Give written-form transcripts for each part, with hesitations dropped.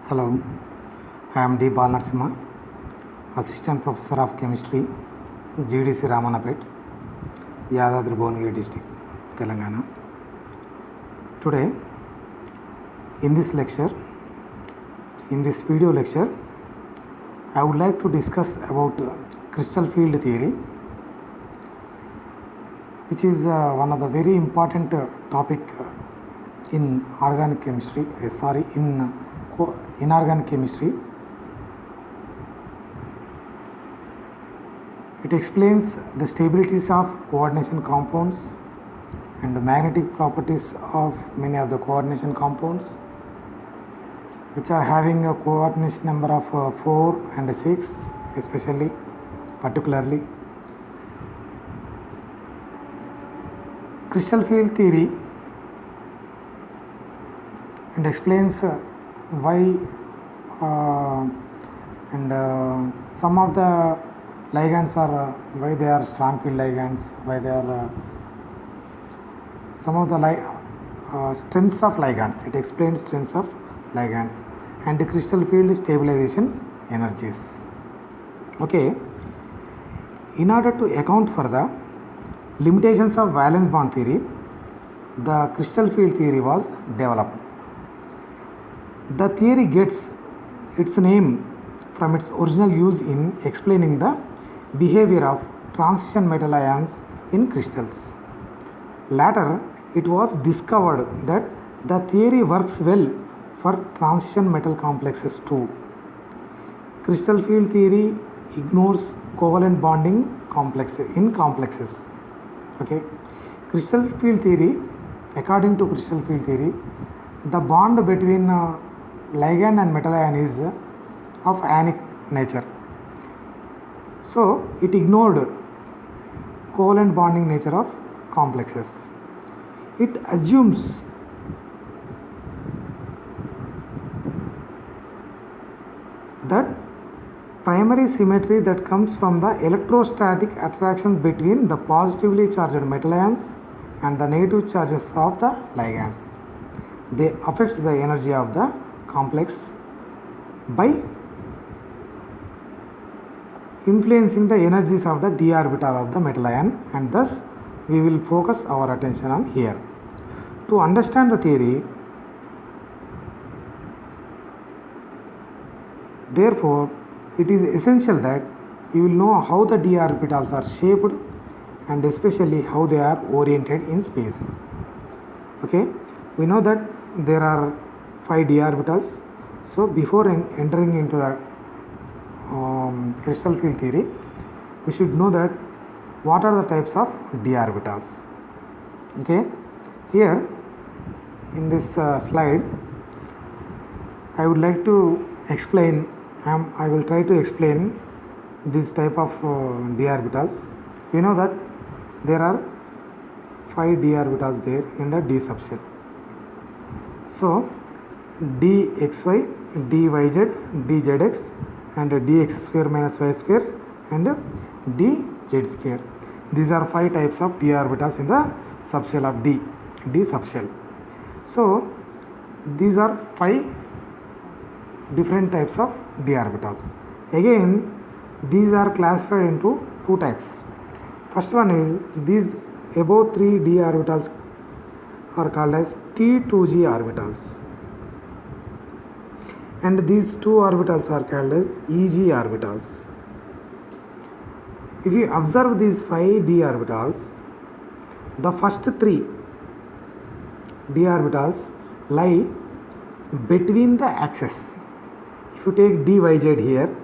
Hello, I am D. Balnarasimha, Assistant Professor of Chemistry, GDC Ramanapet, Yadadri Bhuvanagiరి District, Telangana. Today, in this video lecture, I would like to discuss about crystal field theory, which is one of the very important topic in organic chemistry, inorganic chemistry. It explains the stabilities of coordination compounds and the magnetic properties of many of the coordination compounds, which are having a coordination number of 4 and 6, particularly. Crystal field theory and explains why some of the ligands are why they are strong field ligands, why they are some of the strengths of ligands. It explains strengths of ligands and the crystal field stabilization energies. Okay, in order to account for the limitations of valence bond theory, the crystal field theory was developed. The theory gets its name from its original use in explaining the behavior of transition metal ions in crystals. Later, it was discovered that the theory works well for transition metal complexes too. Crystal field theory ignores covalent bonding in complexes. Okay, crystal field theory, according to crystal field theory, the bond between ligand and metal ion is of ionic nature. So it ignored covalent bonding nature of complexes. It assumes that primary symmetry that comes from the electrostatic attractions between the positively charged metal ions and the negative charges of the ligands. They affect the energy of the complex by influencing the energies of the d orbital of the metal ion, and thus we will focus our attention on here. To understand the theory, therefore, it is essential that you will know how the d orbitals are shaped and especially how they are oriented in space. Okay, we know that there are 5 d orbitals. So before entering into the crystal field theory, we should know that what are the types of d orbitals. Okay, here in this slide, I would like to explain. I will try to explain this type of d orbitals. We know that there are 5 d orbitals there in the d subshell. So dxy, dyz, dzx, and dx square minus y square and dz square. These are 5 types of d orbitals in the subshell of d subshell. So these are 5 different types of d orbitals. Again, these are classified into 2 types. First one is these above 3 d orbitals are called as T2g orbitals, and these 2 orbitals are called as EG orbitals. If you observe these 5 d orbitals, the first 3 d orbitals lie between the axes. If you take dyz here,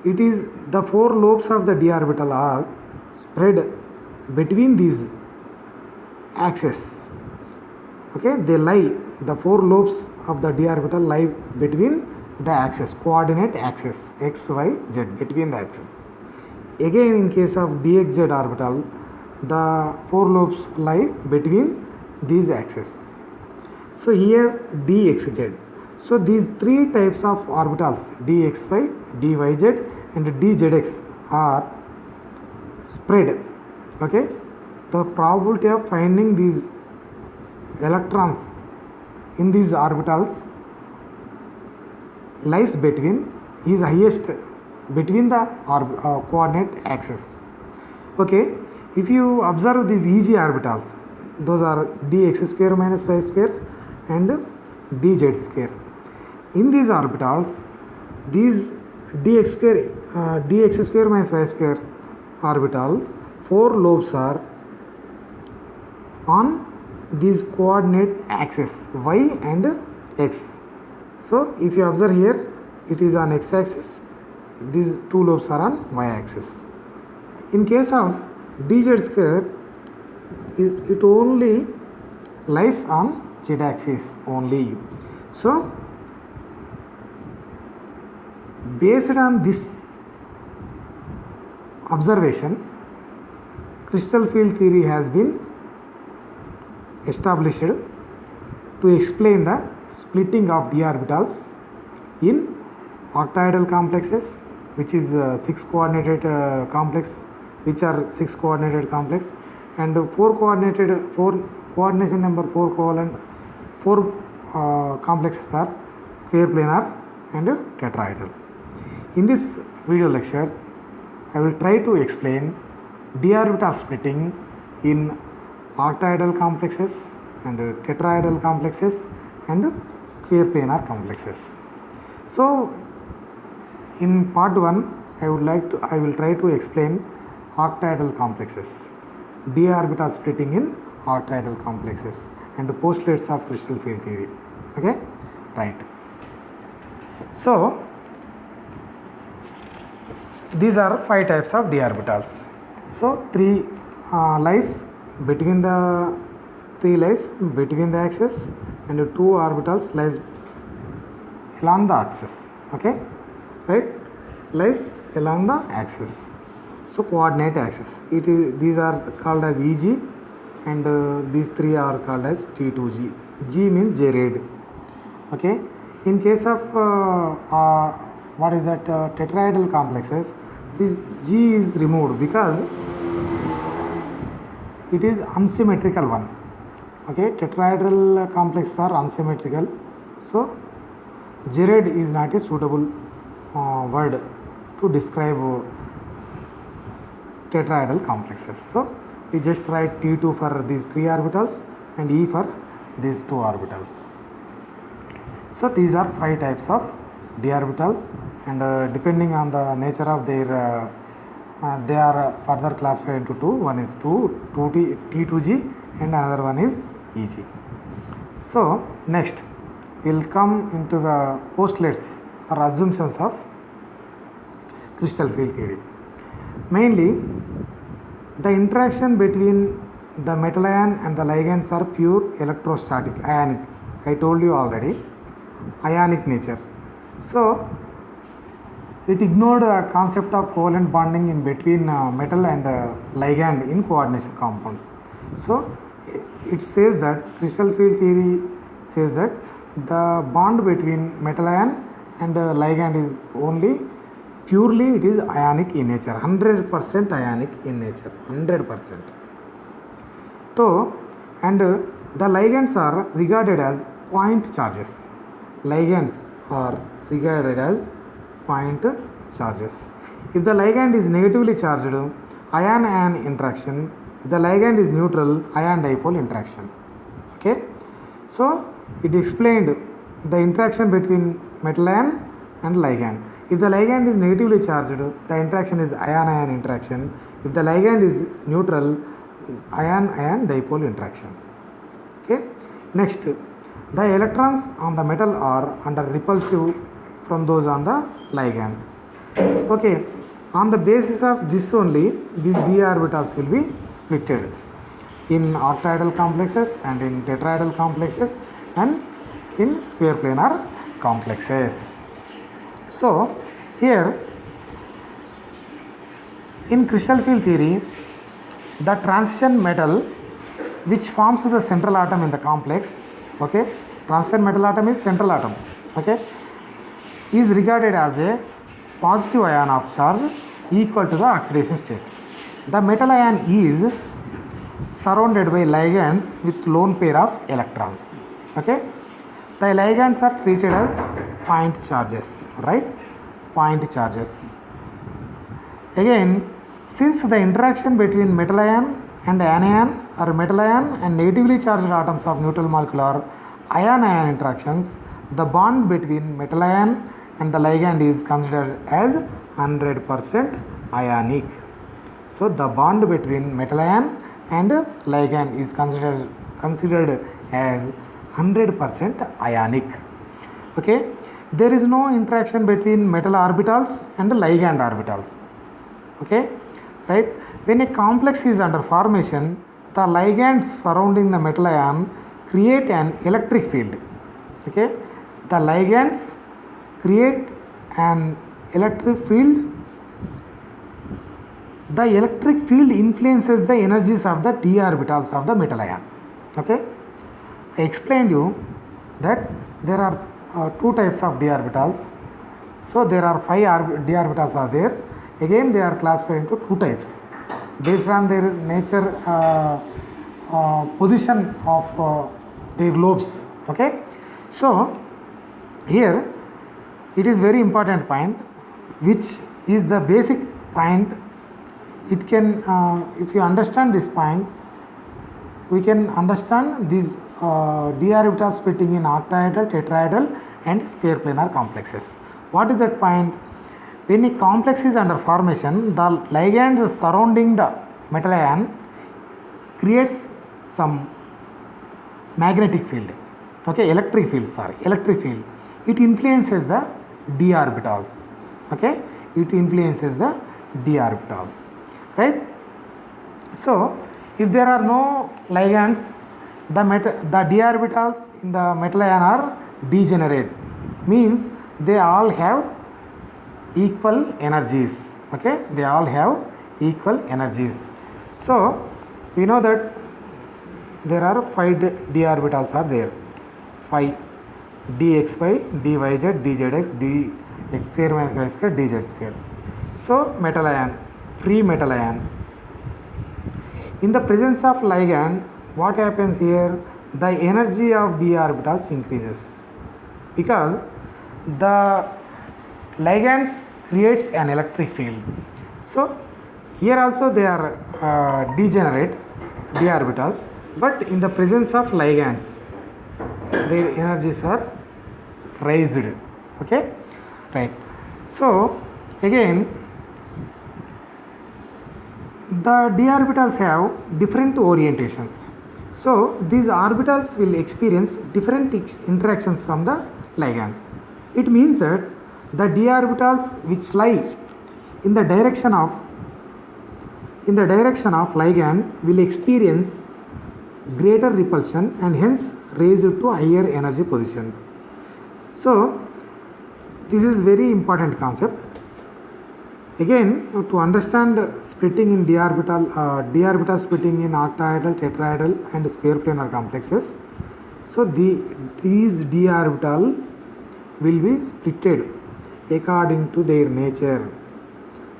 it is the 4 lobes of the d orbital are spread between these axes. Okay, they lie, the 4 lobes of the d orbital lie between the axes, coordinate axis x, y, z, between the axes. Again, in case of dxz orbital, the 4 lobes lie between these axes. So here dxz. So these 3 types of orbitals, dxy, dyz and dzx, are spread. Okay, the probability of finding these electrons in these orbitals lies between is highest between the coordinate axes. Okay, if you observe these EG orbitals, those are dx square minus y square and dz square. In these orbitals, these dx square minus y square orbitals, 4 lobes are on these coordinate axes y and x. So if you observe here, it is on x axis, these 2 lobes are on y axis. In case of dz square, it only lies on z axis only. So based on this observation, crystal field theory has been established to explain the splitting of d orbitals in octahedral complexes, which is 6 coordinated complex, which are 6 coordinated complex, and 4 coordination number 4 complexes are square planar and tetrahedral. In this video lecture, I will try to explain d orbital splitting in octahedral complexes and tetrahedral complexes and square planar complexes. So in part 1, I will try to explain octahedral complexes, d orbital splitting in octahedral complexes and the postulates of crystal field theory. Okay, right. So these are 5 types of d orbitals. So 3 lies between the axis and 2 orbitals lies along the axis. Okay, right, lies along the axis. So coordinate axis, these are called as EG, and these 3 are called as T2G. G means gerade. Okay, in case of tetrahedral complexes, this G is removed because it is unsymmetrical one. Okay, tetrahedral complexes are unsymmetrical, so gerade is not a suitable word to describe tetrahedral complexes. So we just write T2 for these 3 orbitals and E for these 2 orbitals. So these are 5 types of d orbitals, and depending on the nature of their they are further classified into 2. One is T2G and another one is EG. So next we will come into the postulates or assumptions of crystal field theory. Mainly, the interaction between the metal ion and the ligands are pure electrostatic, ionic. I told you already, ionic nature. So it ignored the concept of covalent bonding in between metal and ligand in coordination compounds. So it says that crystal field theory says that the bond between metal ion and ligand is only purely it is ionic in nature, 100% ionic in nature, 100%. So, and the ligands are regarded as point charges. Ligands are regarded as point charges. If the ligand is negatively charged, ion-ion interaction. If the ligand is neutral, ion-dipole interaction. Okay. So it explained the interaction between metal ion and ligand. If the ligand is negatively charged, the interaction is ion-ion interaction. If the ligand is neutral, ion-ion dipole interaction. Okay. Next, the electrons on the metal are under repulsive from those on the ligands. Okay. On the basis of this only, these d orbitals will be splitted in octahedral complexes and in tetrahedral complexes and in square planar complexes. So here in crystal field theory, the transition metal which forms the central atom in the complex, okay, transition metal atom is central atom, okay, is regarded as a positive ion of charge equal to the oxidation state. The metal ion is surrounded by ligands with lone pair of electrons. Okay, the ligands are treated as point charges, right? Point charges. Again, since the interaction between metal ion and anion or metal ion and negatively charged atoms of neutral molecule are ion-ion interactions, the bond between metal ion and the ligand is considered as 100% ionic. So the bond between metal ion and ligand is considered as 100% ionic. Okay, there is no interaction between metal orbitals and ligand orbitals. Okay, right? When a complex is under formation, the ligands surrounding the metal ion create an electric field. Okay, the ligands create an electric field. The electric field influences the energies of the d orbitals of the metal ion. Okay, I explained you that there are two types of d orbitals. So there are 5 d orbitals are there. Again, they are classified into two types based on their nature, position of their lobes. Okay, so here it is very important point, which is the basic point. It can, if you understand this point, we can understand these d orbitals splitting in octahedral, tetrahedral and square planar complexes. What is that point? When a complex is under formation, the ligands surrounding the metal ion creates some magnetic field. Okay, electric field. It influences the d orbitals. Okay, it influences the d orbitals, right? So if there are no ligands, the d orbitals in the metal ion are degenerate, means they all have equal energies. Okay, they all have equal energies. So we know that there are 5 d orbitals are there. 5 dxy, dyz, dzx, dx square minus y square, dz square. So metal ion, free metal ion. In the presence of ligand, what happens here? The energy of d orbitals increases because the ligands creates an electric field. So here also they are degenerate d orbitals, but in the presence of ligands, their energies are raised. Okay, right? So again, the d orbitals have different orientations. So these orbitals will experience different interactions from the ligands. It means that the d orbitals which lie in the direction of ligand will experience greater repulsion and hence raised to higher energy position. So this is very important concept. Again, to understand splitting in d orbital splitting in octahedral, tetrahedral and square planar complexes. So these d orbital will be splitted according to their nature.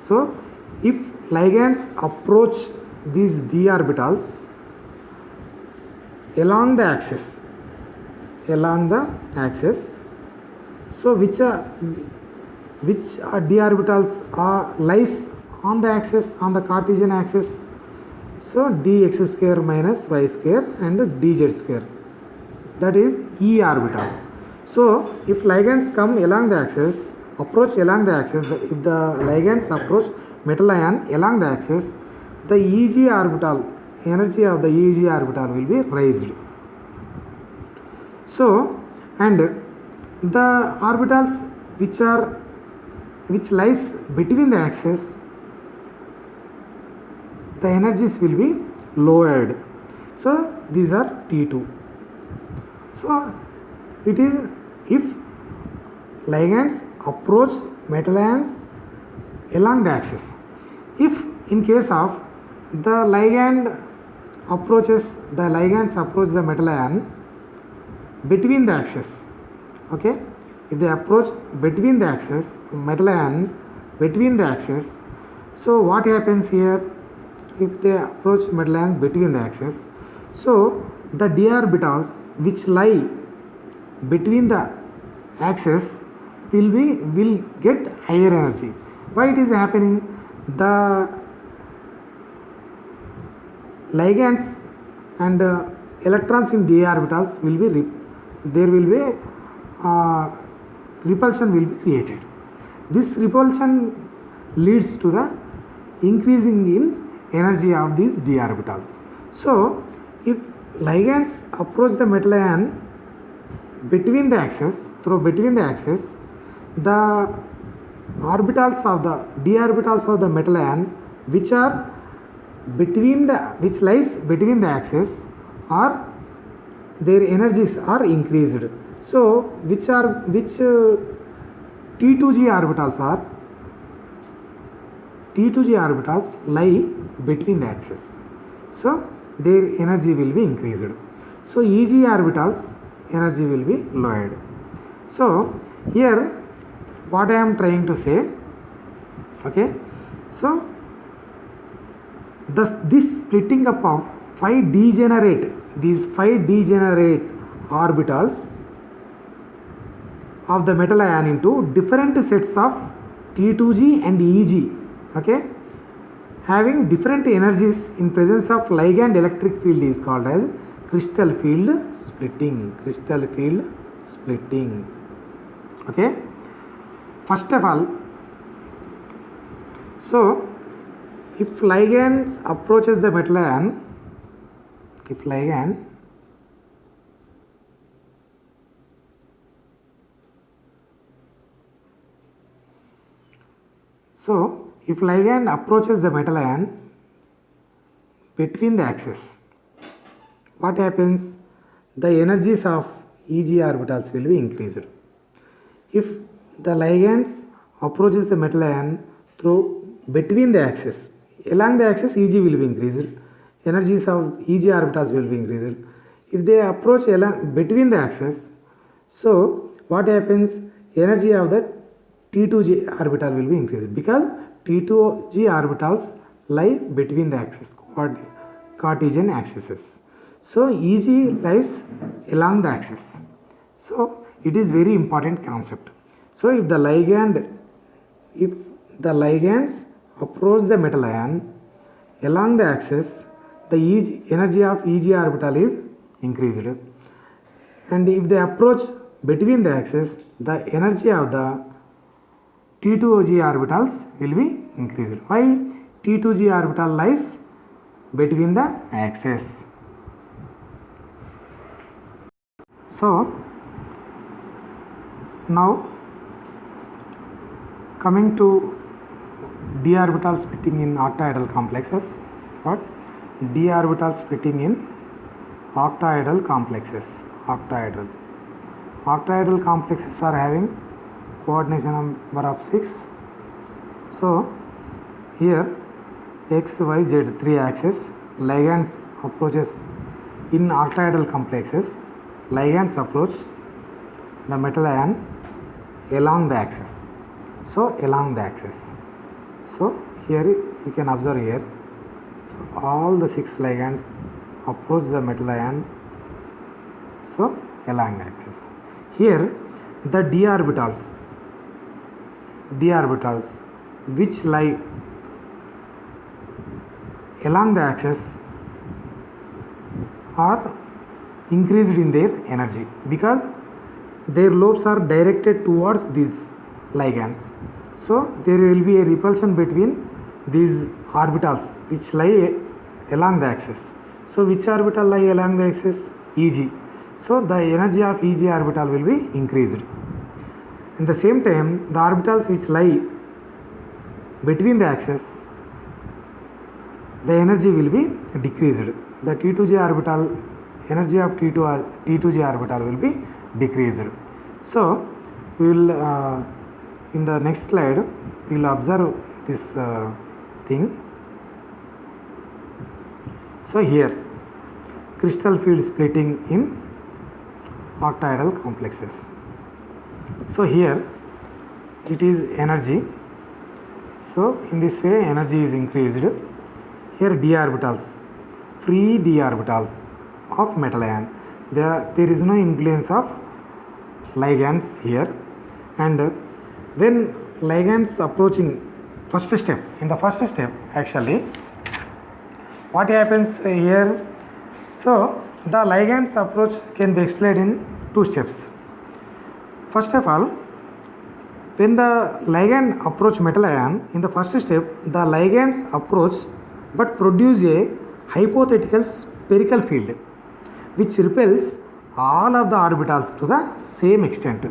So if ligands approach these d orbitals along the axis, so which d orbitals lies on the axis, on the Cartesian axis, so dx square minus y square and dz square, that is e orbitals. So if ligands come along the axis, approach along the axis, if the ligands approach metal ion along the axis, the Eg orbital, energy of the Eg orbital will be raised. So, and the orbitals which lies between the axis, the energies will be lowered. So these are T2. So it is if ligands approach metal ions along the axis. If in case of the ligands approach the metal ion between the axis. Okay, if they approach between the axis, metal ion between the axis, so what happens here? If they approach metal ion between the axis, so the d orbitals which lie between the axis will get higher energy. Why it is happening? The ligands and electrons in d orbitals will be there will be repulsion will be created. This repulsion leads to the increasing in energy of these d orbitals. So if ligands approach the metal ion between the axis, the orbitals of the d orbitals of the metal ion which lies between the axis are their energies are increased. So which T2g orbitals are T2g orbitals lie between the axis, so their energy will be increased. So Eg orbitals energy will be lowered. So here what I am trying to say, okay, so this splitting up of these 5 degenerate orbitals of the metal ion into different sets of T2g and Eg, okay, having different energies in presence of ligand electric field is called as crystal field splitting. Okay, first of all, so if ligand approaches the metal ion, if ligand approaches the metal ion between the axis, what happens? The energies of Eg orbitals will be increased. If the ligands approaches the metal ion through between the axis, along the axis Eg will be increased, energies of Eg orbitals will be increased. If they approach along between the axis, so what happens? Energy of the T2g orbital will be increased because T2g orbitals lie between the axis, Cartesian axes. So Eg lies along the axis. So it is very important concept. So if the ligands approach the metal ion along the axis, the energy of Eg orbital is increased, and if they approach between the axis, the energy of the T2g orbitals will be increased. Why? T2g orbital lies between the axes. So now coming to d orbital splitting in octahedral complexes. What? D orbital splitting in octahedral complexes. Octahedral complexes are having coordination number of 6. So here x, y, z 3 axes, ligands approaches in octahedral complexes, ligands approach the metal ion along the axis. So along the axis. So here you can observe here. So all the 6 ligands approach the metal ion, so along the axis. Here the d orbitals which lie along the axis are increased in their energy because their lobes are directed towards these ligands. So there will be a repulsion between these orbitals which lie along the axis. So which orbital lie along the axis? Eg. So the energy of Eg orbital will be increased. At the same time, the orbitals which lie between the axis, the energy will be decreased. The T2g orbital, energy of T2g orbital will be decreased. So we will in the next slide we will observe this thing. So here crystal field splitting in octahedral complexes. So here it is energy. So in this way energy is increased. Here d orbitals, free d orbitals of metal ion. There is no influence of ligands here, And when ligands approaching first step, in the first step actually what happens here, so the ligands approach can be explained in two steps. First of all, when the ligand approach metal ion, in the first step the ligands approach but produce a hypothetical spherical field which repels all of the orbitals to the same extent.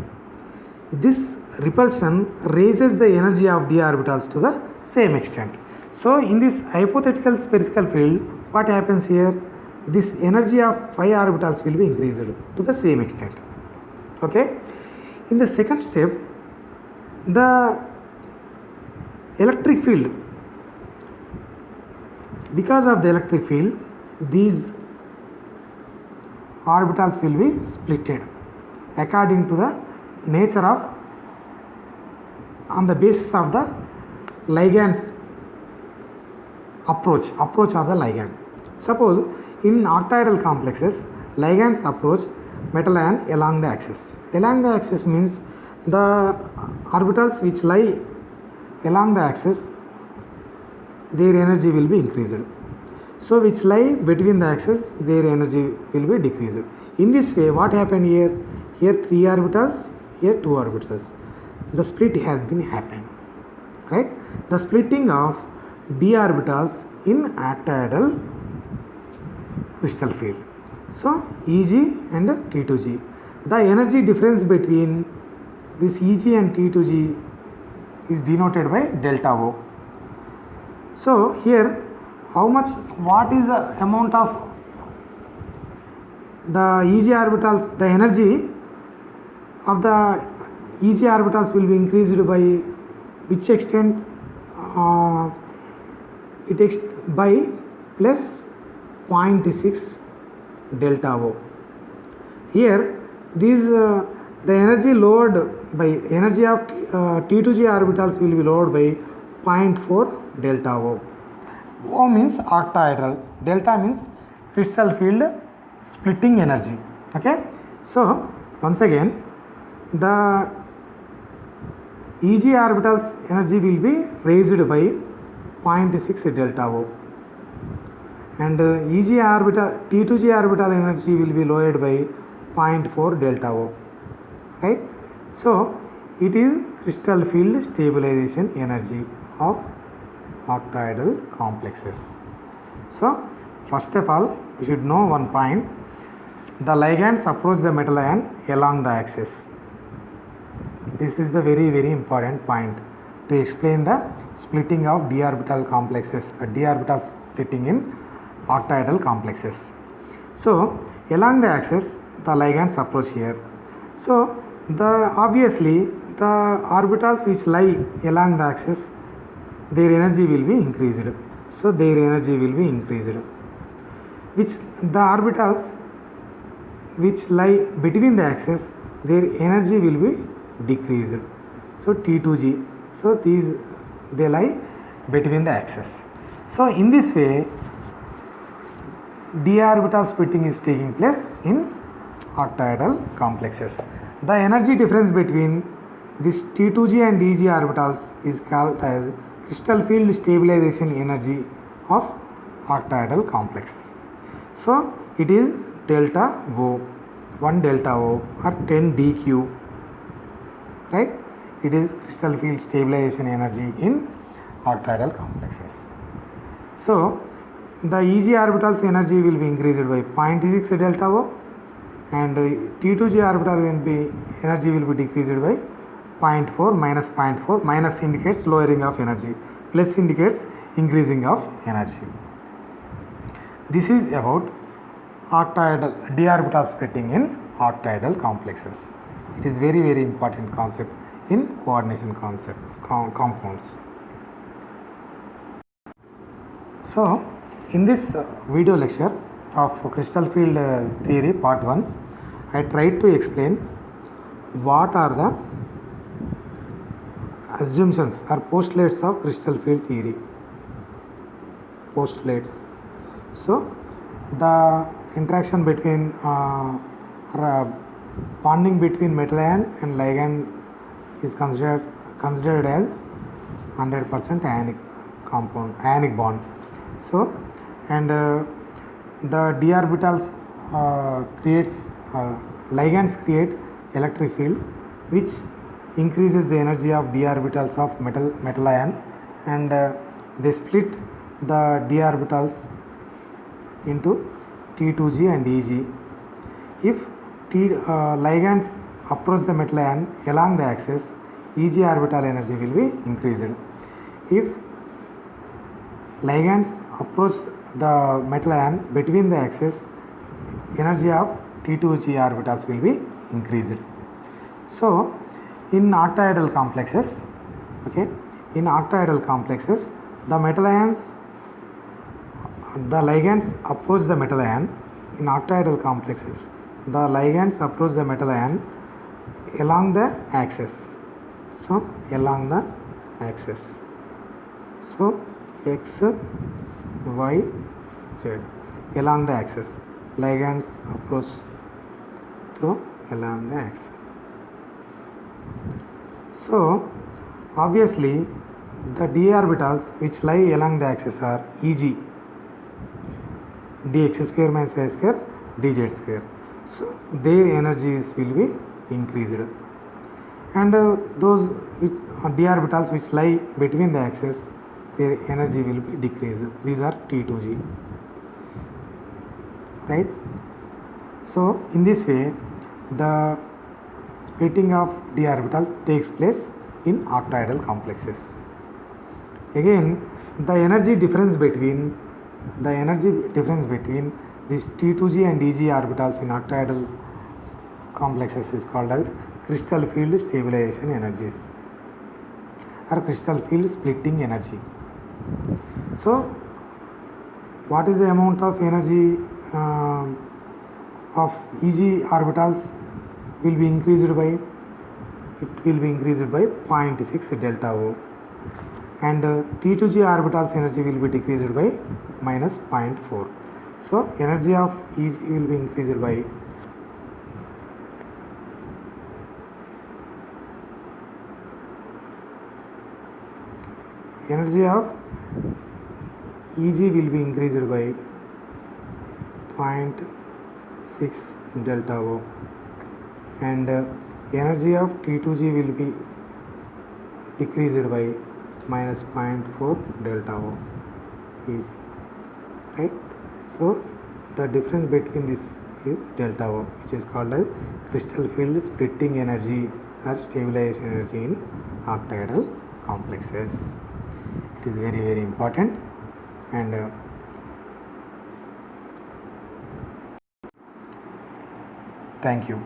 This repulsion raises the energy of d orbitals to the same extent. So in this hypothetical spherical field, what happens here? This energy of phi orbitals will be increased to the same extent. Okay. In the second step, the electric field, because of the electric field, these orbitals will be splitted according to the nature of, on the basis of the ligand's approach of the ligand. Suppose in octahedral complexes, ligands approach metal ion along the axis. Along the axis means the orbitals which lie along the axis, their energy will be increased. So which lie between the axis, their energy will be decreased. In this way, what happened here? Here 3 orbitals, here 2 orbitals. The split has been happened, right? The splitting of d orbitals in octahedral crystal field. So Eg and T2g. The energy difference between this Eg and T2g is denoted by delta O. So here, how much, what is the amount of the Eg orbitals, the energy of the Eg orbitals will be increased by which extent? It is by plus 0.6 delta O. Here, these the energy lowered by energy of T2g orbitals will be lowered by 0.4 delta O. O means octahedral, delta means crystal field splitting energy. Okay. So once again, the Eg orbitals energy will be raised by 0.6 delta O, and Eg orbital, T2g orbital energy will be lowered by 0.4 delta O, right? So it is crystal field stabilization energy of octahedral complexes. So first of all, we should know one point: the ligands approach the metal ion along the axis. This is the very important point to explain the splitting of d orbital complexes, d orbital splitting in octahedral complexes. So along the axis, the ligands approach here. So obviously the orbitals which lie along the axis, their energy will be increased. So their energy will be increased. Which the orbitals which lie between the axis, their energy will be decreased. So T2g. So they lie between the axis. So in this way, d orbital splitting is taking place in octahedral complexes. The energy difference between this T2g and Eg orbitals is called as crystal field stabilization energy of octahedral complex. So it is delta O, 1 delta O or 10 dq, right? It is crystal field stabilization energy in octahedral complexes. So the Eg orbitals energy will be increased by 0.6 delta O, and T2g orbital energy will be decreased by 0.4 minus 0.4. Minus indicates lowering of energy, plus indicates increasing of energy. This is about octahedral d orbital splitting in octahedral complexes. It is very important concept in coordination concept compounds. So in this video lecture of crystal field theory part 1, I tried to explain what are the assumptions or postulates of crystal field theory. Postulates. So the interaction between bonding between metal ion and ligand is considered as 100% ionic bond. So, and the d orbitals creates ligands create electric field which increases the energy of d orbitals of metal ion, and they split the d orbitals into T2G and EG. If ligands approach the metal ion along the axis, EG orbital energy will be increased. If ligands approach the metal ion between the axis, energy of T2G orbitals will be increased. So, in octahedral complexes, okay, in octahedral complexes, the metal ions, the ligands approach the metal ion. In octahedral complexes, the ligands approach the metal ion along the axis. So, along the axis. So, X, Y, Z, along the axis. Ligands approach through along the axis. So, obviously, the d orbitals which lie along the axis are Eg, dx square minus y square dz square. So, their energies will be increased, and those d orbitals which lie between the axis, their energy will be decreased. These are T2G, right? So, in this way, the splitting of d orbital takes place in octahedral complexes. Again, the energy difference between these T2G and EG orbitals in octahedral complexes is called as crystal field stabilization energies or crystal field splitting energy. So, what is the amount of energy of EG orbitals will be increased by? It will be increased by 0.6 delta O, and T2G orbitals energy will be decreased by minus 0.4. So, energy of EG will be increased by energy of EG will be increased by 0.6 delta O, and energy of T2G will be decreased by minus 0.4 delta O EG, right? So, the difference between this is delta O, which is called as crystal field splitting energy or stabilization energy in octahedral complexes. It is very, very important, and thank you.